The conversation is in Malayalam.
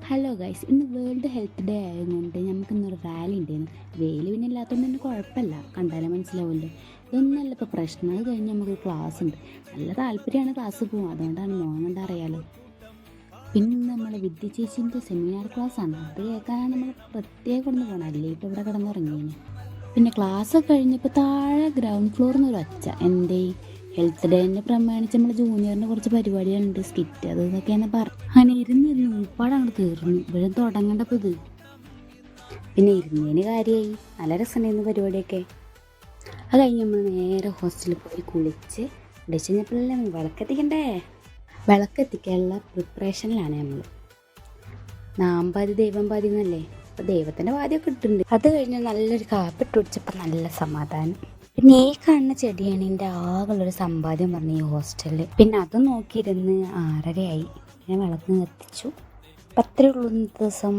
ഹലോ ഗൈസ്, ഇന്ന് വേൾഡ് ഹെൽത്ത് ഡേ ആയതുകൊണ്ട് നമുക്കിന്നൊരു റാലി ഉണ്ടായിരുന്നു. വെയിൽ പിന്നെ ഇല്ലാത്തതുകൊണ്ട് തന്നെ കുഴപ്പമില്ല, കണ്ടാലേ മനസ്സിലാവുമല്ലോ. ഇതൊന്നല്ല ഇപ്പോൾ പ്രശ്നം. അത് കഴിഞ്ഞ് നമുക്ക് ക്ലാസ് ഉണ്ട്. നല്ല താല്പര്യമാണ് ക്ലാസ് പോകും, അതുകൊണ്ടാണ് മോൻ കണ്ടാൽ അറിയാലോ. പിന്നെ നമ്മൾ വിദ്യ ചേച്ചീൻ്റെ സെമിനാർ ക്ലാസ്സാണ്, അത് കേൾക്കാനാണ് നമ്മൾ പ്രത്യേകം കിടന്ന് പോകണം, അല്ലെങ്കിൽ ഇപ്പോൾ ഇവിടെ കിടന്നുറങ്ങിയേനെ. പിന്നെ ക്ലാസ് കഴിഞ്ഞപ്പോൾ താഴെ ഗ്രൗണ്ട് ഫ്ലോറിൽ നിന്ന് ഒരു ഒച്ച, എൻ്റെ ഹെൽത്ത് ഡേനെ പ്രമാണിച്ച് നമ്മൾ ജൂനിയറിൻ്റെ കുറച്ച് പരിപാടികളുണ്ട്, സ്കിറ്റ് അത് ഇതൊക്കെയാണ് അങ്ങനെ ഇരുന്നിരുന്നു ഉൾപ്പാട് അങ്ങോട്ട് തീർന്നു. ഇവിടെ തുടങ്ങേണ്ടപ്പോൾ ഇത് പിന്നെ ഇരുന്നതിന് കാര്യമായി. നല്ല രസമുണ്ടായിരുന്നു പരിപാടിയൊക്കെ. അത് കഴിഞ്ഞ് നമ്മൾ നേരെ ഹോസ്റ്റലിൽ പോയി കുളിച്ച് കഴിഞ്ഞപ്പോഴല്ലേ വിളക്കെത്തിക്കണ്ടേ. വിളക്കെത്തിക്കാനുള്ള പ്രിപ്പറേഷനിലാണ് നമ്മൾ. നാം പാതി ദൈവം പാതി എന്നല്ലേ, അപ്പോൾ ദൈവത്തിൻ്റെ പാതിയൊക്കെ ഇട്ടിട്ടുണ്ട്. അത് കഴിഞ്ഞ് നല്ലൊരു കാപ്പിട്ട് കുടിച്ചപ്പോൾ നല്ല സമാധാനം. പിന്നെ ഈ കാണുന്ന ചെടിയാണ് എൻ്റെ ആകെയുള്ളൊരു സമ്പാദ്യം പറഞ്ഞു ഈ ഹോസ്റ്റലിൽ. പിന്നെ അത് നോക്കിയിരുന്ന് 6:30 ആയി. ഞാൻ വിളക്ക് കത്തിച്ചു. അപ്പം അത്രയേ ഉള്ളൂ ഇന്നത്തെ ദിവസം.